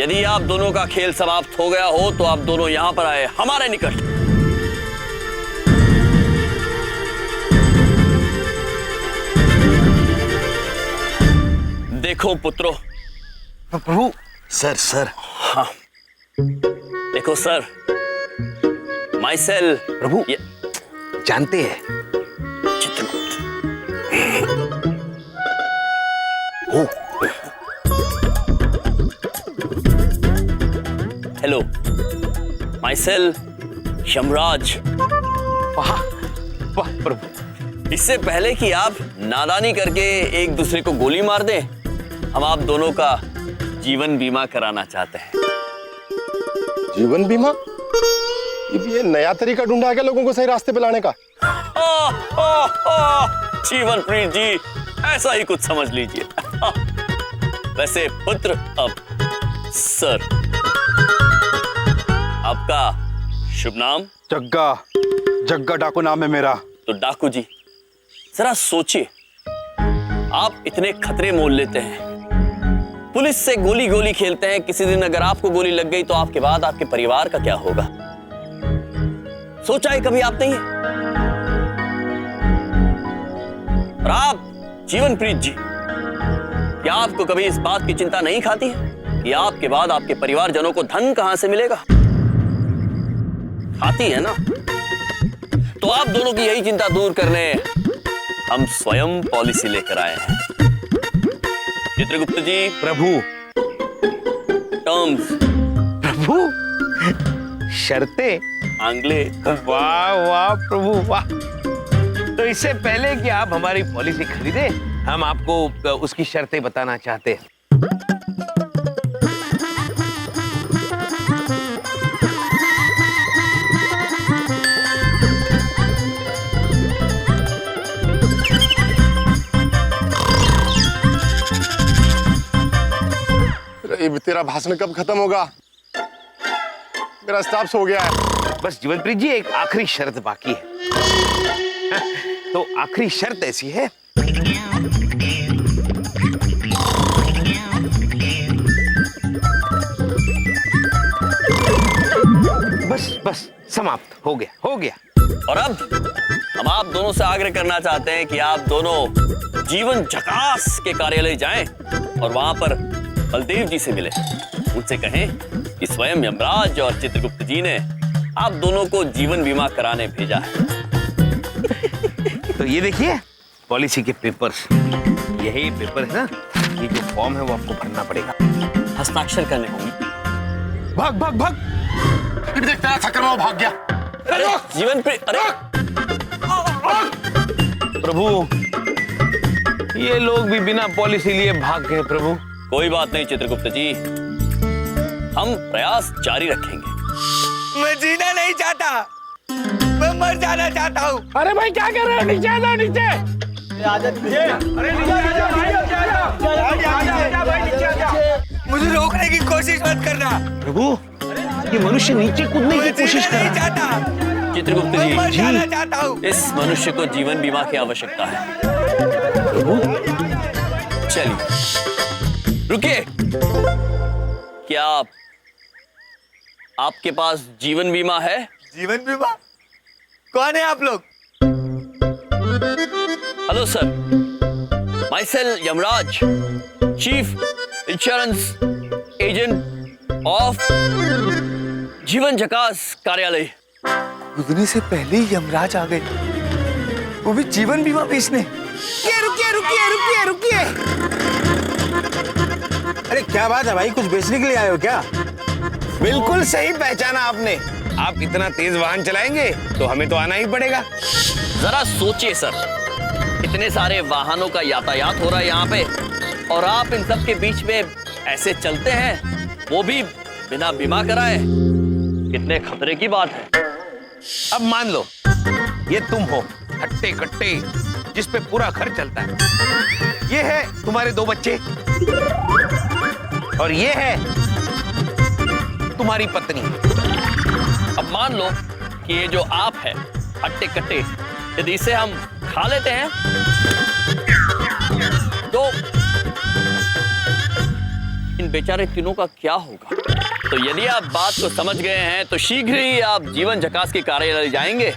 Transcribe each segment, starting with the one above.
यदि आप दोनों का खेल समाप्त हो गया हो तो आप दोनों यहां पर आए हमारे निकट। देखो पुत्रों। प्रभु। सर। हाँ देखो सर, माइसेल प्रभु जानते हैं चित्रगुप्त। Hello, myself Yamraj. वाह वाह प्रभु। इससे पहले कि आप नादानी करके एक दूसरे को गोली मार दें, हम आप दोनों का जीवन बीमा कराना चाहते हैं। जीवन बीमा? ये नया तरीका ढूंढा है क्या लोगों को सही रास्ते पे लाने का? जीवन प्रीत जी, ऐसा ही कुछ समझ लीजिए। वैसे पुत्र, अब सर, आपका शुभ नाम? जग्गा डाकू नाम है मेरा। तो डाकू जी, जरा सोचिए, आप इतने खतरे मोल लेते हैं, पुलिस से गोली खेलते हैं। किसी दिन अगर आपको गोली लग गई तो आपके बाद आपके परिवार का क्या होगा? सोचा है कभी आपने ये? और आप जीवनप्रीत जी, क्या आपको कभी इस बात की चिंता नहीं खाती है कि आपके बाद आपके परिवारजनों को धन कहां से मिलेगा? खाती है ना? तो आप दोनों की यही चिंता दूर करने हम स्वयं पॉलिसी लेकर आए हैं। चित्रगुप्त जी। प्रभु। टर्म्स। प्रभु शर्तें। आंग्ले। वाह वाह प्रभु वाह। तो इससे पहले कि आप हमारी पॉलिसी खरीदे, हम आपको उसकी शर्तें बताना चाहते हैं। तेरा भाषण कब खत्म होगा? मेरा स्टाफ सो गया है। बस जीवनप्रीत जी, एक आखिरी शर्त बाकी है। तो आखिरी शर्त ऐसी है, बस समाप्त हो गया। और अब हम आप दोनों से आग्रह करना चाहते हैं कि आप दोनों जीवन झकास के कार्यालय जाएं और वहां पर बलदेव जी से मिले। उनसे कहें कि स्वयं यमराज और चित्रगुप्त जी ने आप दोनों को जीवन बीमा कराने भेजा है। तो ये देखिए पॉलिसी के पेपर्स, यही पेपर है ना, ये जो फॉर्म है वो आपको भरना पड़ेगा, हस्ताक्षर करने होंगे। भाग। देख तेरा चक्कर में भाग गया। अरे जीवन पे, अरे प्रभु, ये लोग भी बिना पॉलिसी लिए भाग गए प्रभु। कोई बात नहीं चित्रगुप्त जी, हम प्रयास जारी रखेंगे। मैं जीना नहीं चाहता, मैं मर जाना चाहता हूँ। अरे भाई क्या कर रहे हो? नीचे आ जाओ, नीचे। मुझे रोकने की कोशिश मत करना प्रभु। ये मनुष्य नीचे कूदने की कोशिश कर रहा है। चित्रगुप्त मैं मर जी, जाना चाहता हूँ। इस मनुष्य को जीवन बीमा की आवश्यकता है। चलिए रुकिए, क्या आपके पास जीवन बीमा है? जीवन बीमा? कौन है आप लोग? Hello sir, myself Yamraj, chief insurance agent of जीवन झकास कार्यालय। उतने से पहले ही यमराज आ गए, वो भी जीवन बीमा बेचने। रुकिए। अरे क्या बात है भाई, कुछ बेचने के लिए आए हो क्या? बिल्कुल सही पहचाना आपने। आप इतना तेज वाहन चलाएंगे तो हमें तो आना ही पड़ेगा। जरा सोचिए सर, इतने सारे वाहनों का यातायात हो रहा है यहाँ पे, और आप इन सब के बीच में ऐसे चलते हैं, वो भी बिना बीमा कराए। कितने खतरे की बात है। अब मान लो ये तुम हो, हट्टे कट्टे, जिस पे पूरा घर चलता है। ये है तुम्हारे 2 बच्चे, और ये है तुम्हारी पत्नी। अब मान लो कि ये जो आप है हट्टे कट्टे, यदि इसे हम खा लेते हैं तो इन बेचारे तीनों का क्या होगा। तो यदि आप बात को समझ गए हैं तो शीघ्र ही आप जीवन झकास के कार्यालय जाएंगे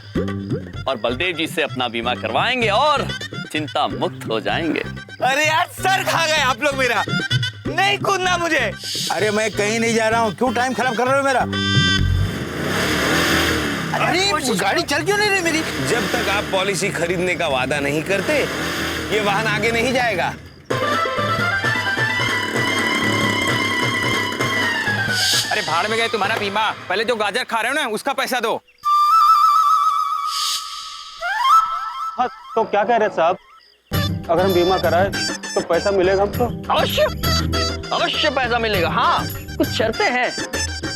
और बलदेव जी से अपना बीमा करवाएंगे और चिंता मुक्त हो जाएंगे। अरे यार सर खा गए आप लोग मेरा, नहीं कूदना मुझे। अरे मैं कहीं नहीं जा रहा हूँ, क्यों टाइम खराब कर रहे हो मेरा। अरे गाड़ी चल क्यों नहीं रही मेरी? जब तक आप पॉलिसी खरीदने का वादा नहीं करते ये वाहन आगे नहीं जाएगा। अरे भाड़ में गए तुम्हारा बीमा, पहले जो गाजर खा रहे हो ना उसका पैसा दो। हाँ तो क्या कह रहे साहब, अगर हम बीमा कराए तो पैसा मिलेगा हमको? अवश्य अवश्य पैसा मिलेगा। हाँ, कुछ शर्तें हैं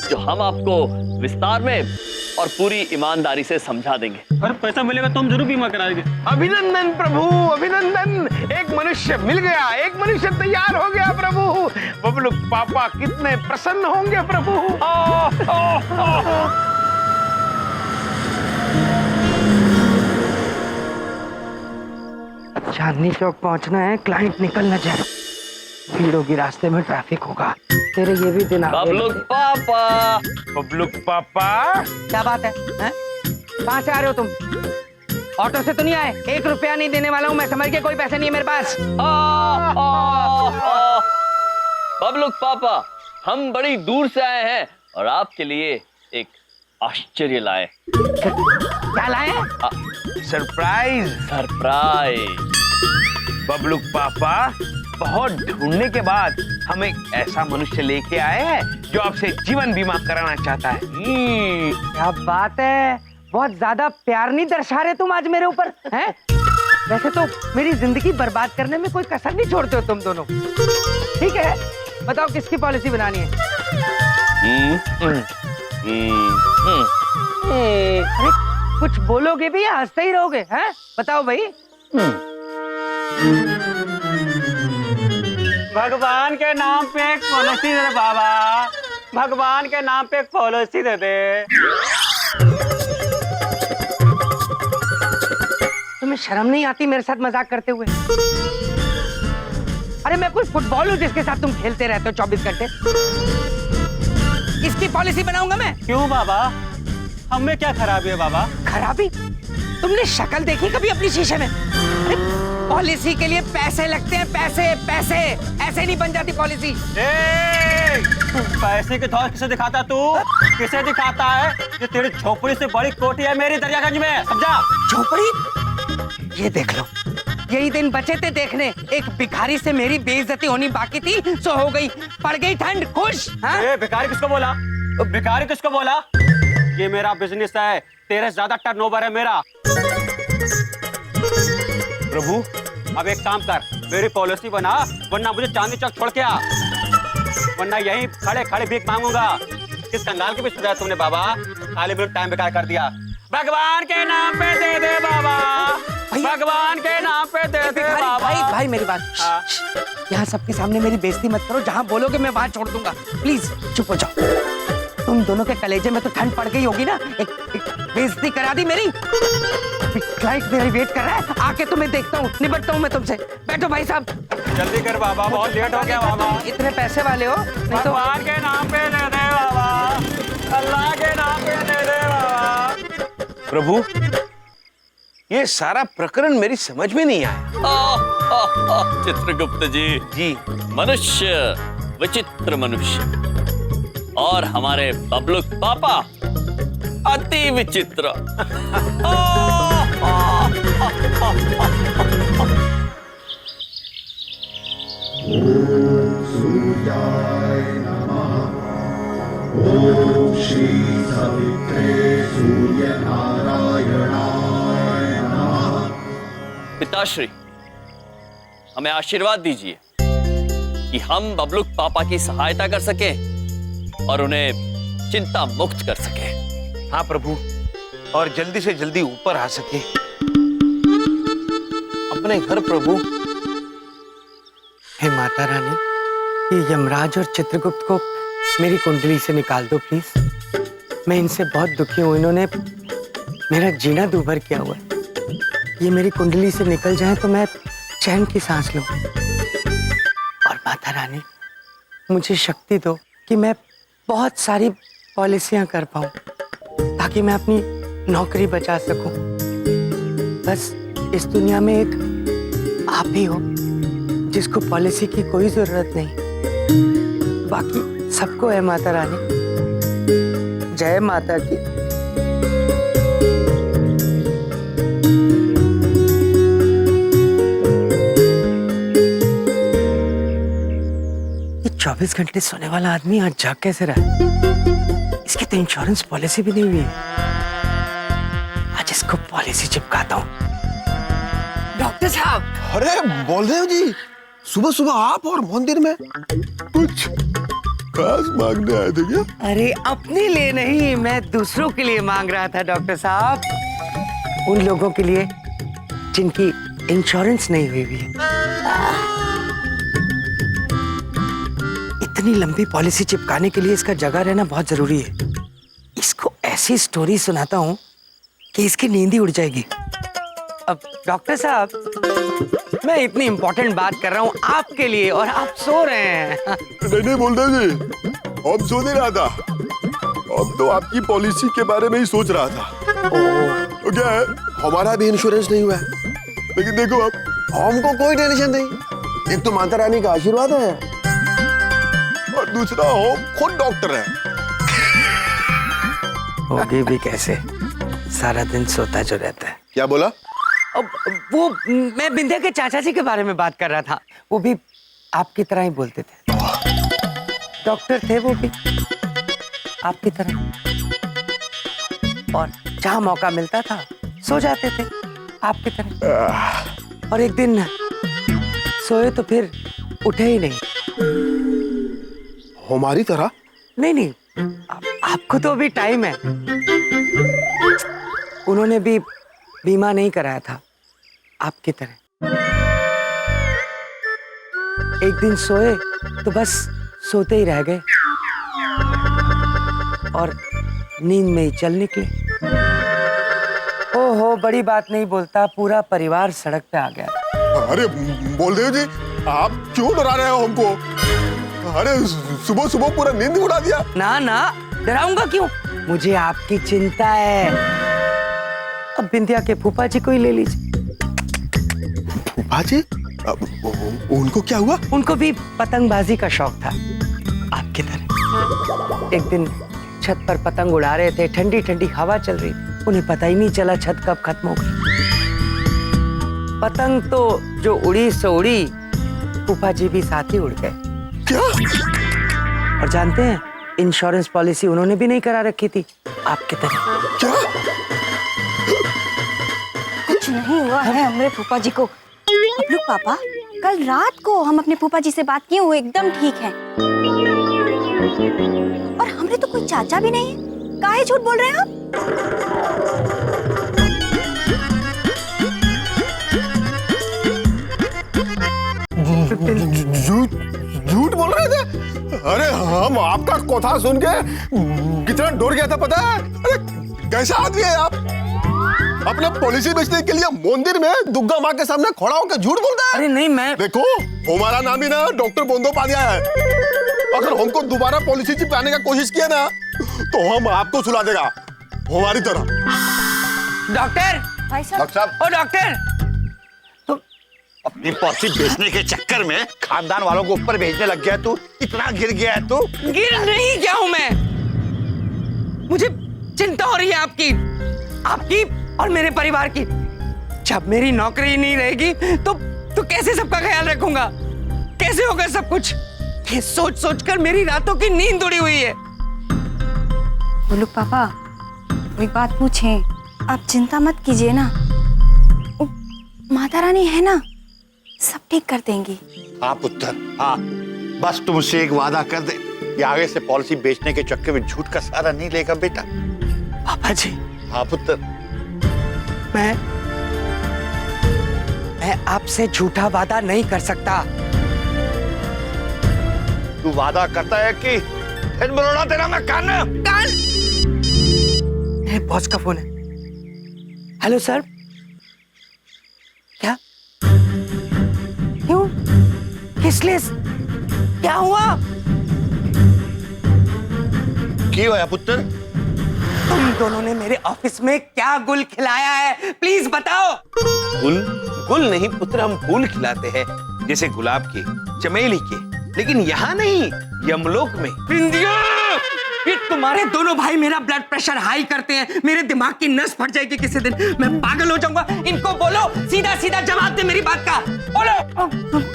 जो हम आपको विस्तार में और पूरी ईमानदारी से समझा देंगे। अगर पैसा मिलेगा तो हम जरूर बीमा कराएंगे। अभिनंदन प्रभु, अभिनंदन। एक मनुष्य मिल गया, एक मनुष्य तैयार हो गया प्रभु। बबलू पापा कितने प्रसन्न होंगे प्रभु। चांदनी चौक पहुंचना है, क्लाइंट निकल न जाए, भीड़ होगी रास्ते में, ट्रैफिक होगा। तेरे ये भी दिन आ गए। बबलू पापा, बबलू पापा, क्या बात है, हैं? कहाँ से आ रहे हो तुम? ऑटो से तो नहीं आए? 1 रुपया नहीं देने वाला हूँ मैं, समझ के, कोई पैसे नहीं है मेरे पास। बबलू पापा, हम बड़ी दूर से आए हैं और आपके लिए एक आश्चर्य लाए। क्या लाए? सरप्राइज। सरप्राइज। बबलू पापा, बहुत ढूंढने के बाद हम एक ऐसा मनुष्य लेके आए हैं जो आपसे जीवन बीमा कराना चाहता है। क्या बात है, बहुत ज्यादा प्यार नहीं दर्शा रहे तुम आज मेरे ऊपर, हैं? वैसे तो मेरी जिंदगी बर्बाद करने में कोई कसर नहीं छोड़ते हो तुम दोनों। ठीक है, बताओ किसकी पॉलिसी बनानी है? अरे कुछ बोलोगे भी या हंसते ही रहोगे, हैं? बताओ भाई। भगवान के नाम पे एक पॉलिसी दे दे बाबा, भगवान के नाम पे एक पॉलिसी दे दे। तुम्हें शर्म नहीं आती मेरे साथ मजाक करते हुए? अरे मैं कोई फुटबॉल हूँ जिसके साथ तुम खेलते रहते हो 24 घंटे? इसकी पॉलिसी बनाऊंगा मैं। क्यों बाबा, हमें क्या खराबी है बाबा? खराबी? तुमने शक्ल देखी कभी अपनी शीशे में? पॉलिसी के लिए पैसे लगते हैं, पैसे पैसे, ऐसे नहीं बन जाती पॉलिसी। पैसे के धौल किसे दिखाता तू? किसे दिखाता है? ये तेरी झोपड़ी से बड़ी कोठी है मेरी दरियागंज में, समझा? झोपड़ी? ये देख लो, यही दिन बचे थे देखने। एक भिखारी से मेरी बेइज्जती होनी बाकी थी, सो हो गई। पड़ गई ठंड, खुश? हाँ? भिखारी किसको बोला? भिखारी किसको बोला? ये मेरा बिजनेस है, तेरे से ज्यादा टर्नओवर है मेरा। प्रभु, अब एक काम कर, मेरी पॉलिसी बना, वरना मुझे चांदनी चौक छोड़ के आ, वरना यहीं खड़े खड़े भीख मांगूंगा। किस कंगाल के पीछे पड़ा तुमने बाबा? खाली मिनट टाइम बेकार कर दिया। भगवान के नाम पे दे दे बाबा, भगवान के नाम पे दे दे बाबा। भाई मेरी बात, यहाँ सबके सामने मेरी बेइज्जती मत करो। जहाँ बोलोगे मैं वहां छोड़ दूंगा। प्लीज चुप हो जाओ। तुम दोनों के कलेजे में तो ठंड पड़ गई होगी ना, एक बेइज्जती करा दी मेरी। क्लाइंट मेरा वेट कर रहा है, आके तुम्हें देखता हूँ, निपटता हूँ मैं तुमसे। बैठो भाई साहब। जल्दी कर बाबा, बहुत लेट हो गया बाबा। इतने पैसे वाले हो, नहीं तो। भगवान के नाम पे दे दे बाबा, अल्लाह के नाम पे दे दे बाबा। प्रभु, ये सारा प्रकरण मेरी समझ में नहीं आया। चित्रगुप्त जी, मनुष्य विचित्र मनुष्य और हमारे बबलू पापा अति विचित्र। सूर्याय नमः। ओम श्री सवित्रे सूर्य नारायणाय नमः। पिताश्री, हमें आशीर्वाद दीजिए कि हम बबलू पापा की सहायता कर सकें और उन्हें चिंता मुक्त कर सके। हाँ प्रभु, और जल्दी से जल्दी ऊपर आ सके अपने घर प्रभु। हे माता रानी, ये यमराज और चित्रगुप्त को मेरी कुंडली से निकाल दो प्लीज। मैं इनसे बहुत दुखी हूँ, इन्होंने मेरा जीना दूभर किया हुआ है। ये मेरी कुंडली से निकल जाए तो मैं चैन की सांस लूं। और माता रानी, मुझे शक्ति दो कि मैं बहुत सारी पॉलिसियां कर पाऊं ताकि मैं अपनी नौकरी बचा सकूं। बस इस दुनिया में एक आप ही हो जिसको पॉलिसी की कोई जरूरत नहीं। बाकी सबको है माता रानी। जय माता की। ये 24 घंटे सोने वाला आदमी आज जाग कैसे रहा है? इसकी तो इंश्योरेंस पॉलिसी भी नहीं हुई है। आज इसको पॉलिसी चिपकाता हूँ। डॉक्टर साहब। अरे बलदेव जी, सुबह सुबह आप और मंदिर में कुछ खास मांगने आए थे क्या? अरे अपने लिए नहीं, मैं दूसरों के लिए मांग रहा था डॉक्टर साहब। उन लोगों के लिए जिनकी इंश्योरेंस नहीं हुई है। इतनी लंबी पॉलिसी चिपकाने के लिए इसका जगह रहना बहुत जरूरी है। इसको ऐसी स्टोरी सुनाता हूँ कि इसकी नींद ही उड़ जाएगी। अब डॉक्टर साहब, मैं इतनी इंपॉर्टेंट बात कर रहा हूँ आपके लिए और आप सो रहे हैं। नहीं बलदेव जी, हम सो नहीं रहा था। हम तो आपकी पॉलिसी के बारे में ही सोच रहा था। तो क्या है, हमारा भी इंश्योरेंस नहीं हुआ है, लेकिन देखो अब हमको कोई टेंशन नहीं। एक तो माता रानी का आशीर्वाद है और दूसरा हम खुद डॉक्टर है। होगी भी कैसे, सारा दिन सोता जो रहता है। क्या बोला? अब वो मैं बिंदिया के चाचा जी के बारे में बात कर रहा था। वो भी आपकी तरह ही बोलते थे। डॉक्टर थे वो भी आपकी तरह, और जहां मौका मिलता था सो जाते थे आपकी तरह। और एक दिन सोए तो फिर उठे ही नहीं। हमारी तरह? नहीं, आपको तो अभी टाइम है। उन्होंने भी बीमा नहीं कराया था आपकी तरह। एक दिन सोए तो बस सोते ही रह गए और नींद में ही चल निकले। ओहो, बड़ी बात नहीं बोलता, पूरा परिवार सड़क पे आ गया। अरे बलदेव जी, आप क्यों डरा रहे हो हमको? अरे सुबह सुबह पूरा नींद उड़ा दिया। ना, डराऊंगा क्यों? मुझे आपकी चिंता है। अब बिंदिया के फूफा जी को ही ले लीजिए। फूफा जी? उनको क्या हुआ? उनको भी पतंगबाजी का शौक था आपकी तरह। एक दिन छत पर पतंग उड़ा रहे थे, ठंडी ठंडी हवा चल रही, उन्हें पता ही नहीं चला छत कब खत्म हो गई। पतंग तो जो उड़ी सो उड़ी, फूफा जी भी साथ ही उड़ गए। क्या? और जानते हैं, इंश्योरेंस पॉलिसी उन्होंने भी नहीं करा रखी थी आपकी तरह। क्या? कुछ नहीं हुआ है हमारे फूफा जी को। अब लोग पापा, कल रात को हम अपने फूफा जी से बात किए, वो एकदम ठीक है। और हमरे तो कोई चाचा भी नहीं है। काहे झूठ बोल रहे हैं आप? झूठ बोल रहे थे? अरे हम आपका कथा सुन के कितना डर गया था पता है? अरे कैसा आदमी है आप? अपने पॉलिसी बेचने के लिए मंदिर में दुर्गा माँ के सामने खड़ा होकर झूठ बोलता है। अरे नहीं, मैं देखो, हमारा नाम ही ना डॉक्टर बंदोपाध्याय है। अगर हमको दोबारा पॉलिसी चिपकाने का कोशिश किया ना तो हम आपको सुला देगा हमारी तरह। डॉक्टर, भाई साहब। डॉक्टर साहब, ओ डॉक्टर, अपनी पॉलिसी बेचने के चक्कर में खानदान वालों को ऊपर भेजने लग गया तू। इतना गिर गया है तू। गिर नहीं गया हूं मैं। मुझे चिंता हो रही है आपकी और मेरे परिवार की। जब मेरी नौकरी नहीं रहेगी तो कैसे सबका ख्याल रखूंगा? कैसे होगा सब कुछ? ये सोच सोचकर मेरी रातों की नींद उड़ी हुई है। बोलो पापा, कोई बात पूछें? आप चिंता मत कीजिए ना, माता रानी है ना, सब ठीक कर देंगी। हाँ पुत्र, हाँ, बस तुम मुझसे एक वादा कर दे कि आगे से पॉलिसी बेचने के चक्कर में झूठ का सहारा नहीं लेगा बेटा। पापा जी। हाँ पुत्र। मैं आपसे झूठा वादा नहीं कर सकता। तू वादा करता है कि फिर बरोड़ा तेरा मैं कान। बॉस का फोन है। Hello sir. क्या? क्यों? किस लिए? क्या हुआ? की होया पुत्र? तुम दोनों ने मेरे ऑफिस में क्या गुल खिलाया है, प्लीज बताओ। गुल? गुल नहीं पुत्र, हम फूल खिलाते हैं, जैसे गुलाब के, चमेली के, लेकिन यहाँ नहीं, यमलोक में। बिंदिया, ये तुम्हारे दोनों भाई मेरा ब्लड प्रेशर हाई करते हैं, मेरे दिमाग की नस फट जाएगी किसी दिन, मैं पागल हो जाऊंगा। इनको बोलो सीधा सीधा जवाब दे मेरी बात का, बोलो।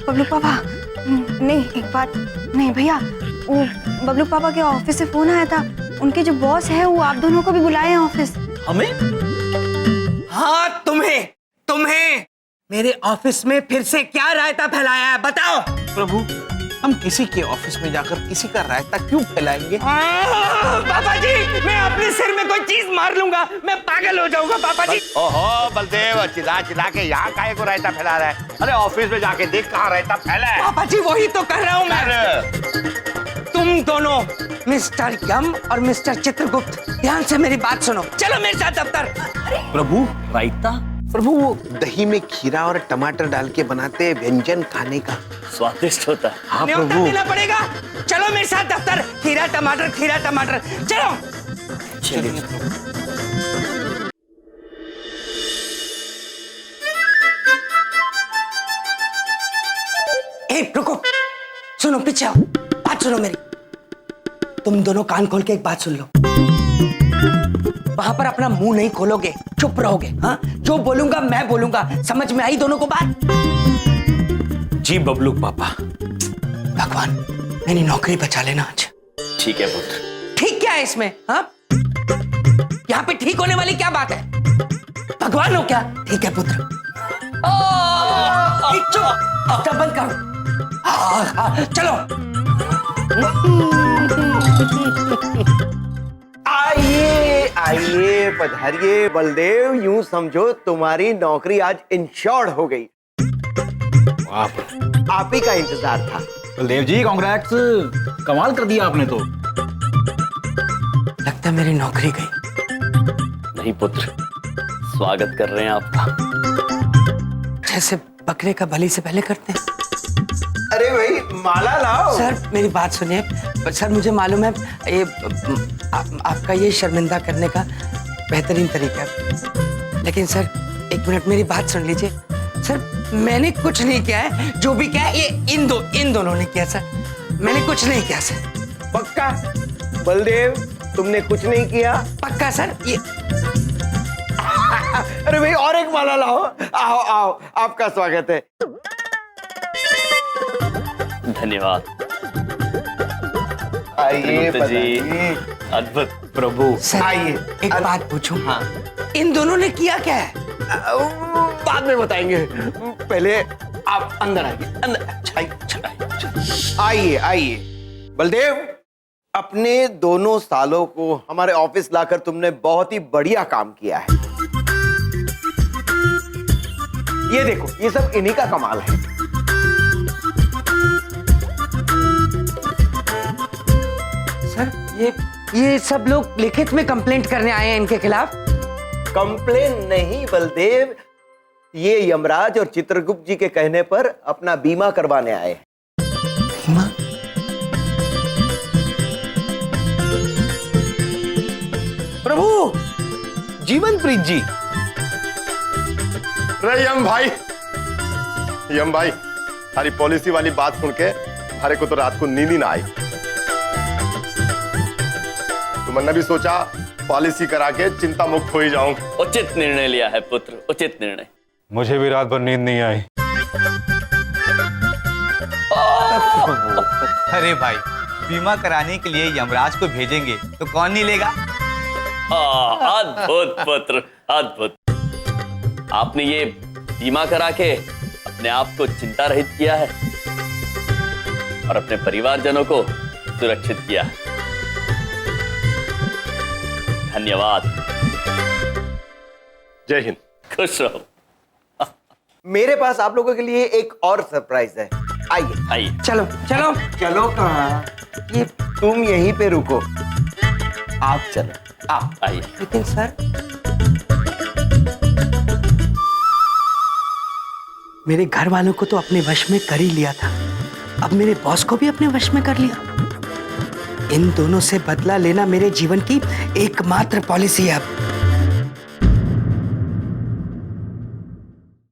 बबलू पापा, नहीं एक बात, नहीं भैया, वो बबलू पापा के ऑफिस से फोन आया था, उनके जो बॉस है वो आप दोनों को भी बुलाए हैं ऑफिस। हमें? हाँ तुम्हें मेरे ऑफिस में फिर से क्या रायता फैलाया है, बताओ। प्रभु, हम किसी के ऑफिस में जाकर किसी का रायता क्यों फैलाएंगे? पापा जी, मैं अपने सिर में कोई चीज मार लूंगा, मैं पागल हो जाऊंगा पापा जी। ओहो बलदेव, चिल्ला चिल्ला के यहाँ काहे को रायता फैला रहा है? अरे ऑफिस में जाके देख कहाँ रायता फैला है। पापा जी वही तो कर रहा हूँ मैं। तुम दोनों, मिस्टर यम और मिस्टर चित्रगुप्त, ध्यान से मेरी बात सुनो, चलो मेरे साथ दफ्तर। प्रभु, रायता? प्रभु, वो दही में खीरा और टमाटर डाल के बनाते हैं व्यंजन खाने का, स्वादिष्ट होता है। हाँ न्योता प्रभु। देना पड़ेगा, चलो मेरे साथ दफ्तर। खीरा टमाटर, चलो। चलिए। रुको, सुनो, पीछे आओ, बात सुनो मेरी। तुम दोनों कान खोल के एक बात सुन लो, वहां पर अपना मुंह नहीं खोलोगे, चुप रहोगे। हाँ, जो बोलूंगा मैं बोलूंगा, समझ में आई दोनों को बात? जी बबलू पापा। भगवान मेरी नौकरी बचा लेना आज। ठीक है पुत्र। ठीक क्या है इसमें? हाँ, यहाँ पे ठीक होने वाली क्या बात है? भगवान हो क्या? ठीक है पुत्र। चुप, बंद करो। चलो। आइए पधारिए बलदेव, यूं समझो तुम्हारी नौकरी आज इंश्योर्ड हो गई। आप ही का इंतजार था। बलदेव जी कांग्रेट्स, कमाल कर दिया आपने तो। लगता है मेरी नौकरी गई। नहीं पुत्र, स्वागत कर रहे हैं आपका, जैसे बकरे का बलि से पहले करते हैं। अरे भाई माला लाओ। सर मेरी बात सुनिए, सर मुझे मालूम है ये आपका ये शर्मिंदा करने का बेहतरीन तरीका है, लेकिन सर एक मिनट मेरी बात सुन लीजिए। सर मैंने कुछ नहीं किया है, जो भी किया है ये इन दोनों ने किया सर, मैंने कुछ नहीं किया सर। पक्का बलदेव, तुमने कुछ नहीं किया? पक्का सर। ये अरे भाई और एक माला लाओ। आओ आओ, आपका स्वागत है। धन्यवाद। आइए जी, अद्भुत। प्रभु सर आइए। एक बात पूछूं? हाँ, इन दोनों ने किया क्या है? बाद में बताएंगे, पहले आप अंदर आइए। अंदर आइए आइए। बलदेव, अपने दोनों सालों को हमारे ऑफिस लाकर तुमने बहुत ही बढ़िया काम किया है। ये देखो, ये सब इन्हीं का कमाल है। सर ये सब लोग लिखित में कंप्लेंट करने आए हैं इनके खिलाफ। कंप्लेन नहीं बलदेव, ये यमराज और चित्रगुप्त जी के कहने पर अपना बीमा करवाने आए। बीमा? प्रभु, जीवनप्रीत जी। अरे यम भाई, हमारी पॉलिसी वाली बात सुन के हमारे को तो रात को नींद ही ना आई। तुमने भी सोचा पॉलिसी करा के चिंता मुक्त हो ही जाऊं। उचित निर्णय लिया है पुत्र, उचित निर्णय। मुझे भी रात भर नींद नहीं आई। अरे भाई, बीमा कराने के लिए यमराज को भेजेंगे तो कौन नहीं लेगा? अद्भुत पुत्र, अद्भुत। आपने ये बीमा करा के अपने आप को चिंता रहित किया है और अपने परिवारजनों को सुरक्षित किया है। धन्यवाद। जय हिंद। खुश रहो। मेरे पास आप लोगों के लिए एक और सरप्राइज है। आइए आइए। चलो चलो। चलो कहाँ? ये तुम यहीं पे रुको, आप चलो। आप आइए। लेकिन सर, मेरे घर वालों को तो अपने वश में कर ही लिया था, अब मेरे बॉस को भी अपने वश में कर लिया। इन दोनों से बदला लेना मेरे जीवन की एकमात्र पॉलिसी है अब।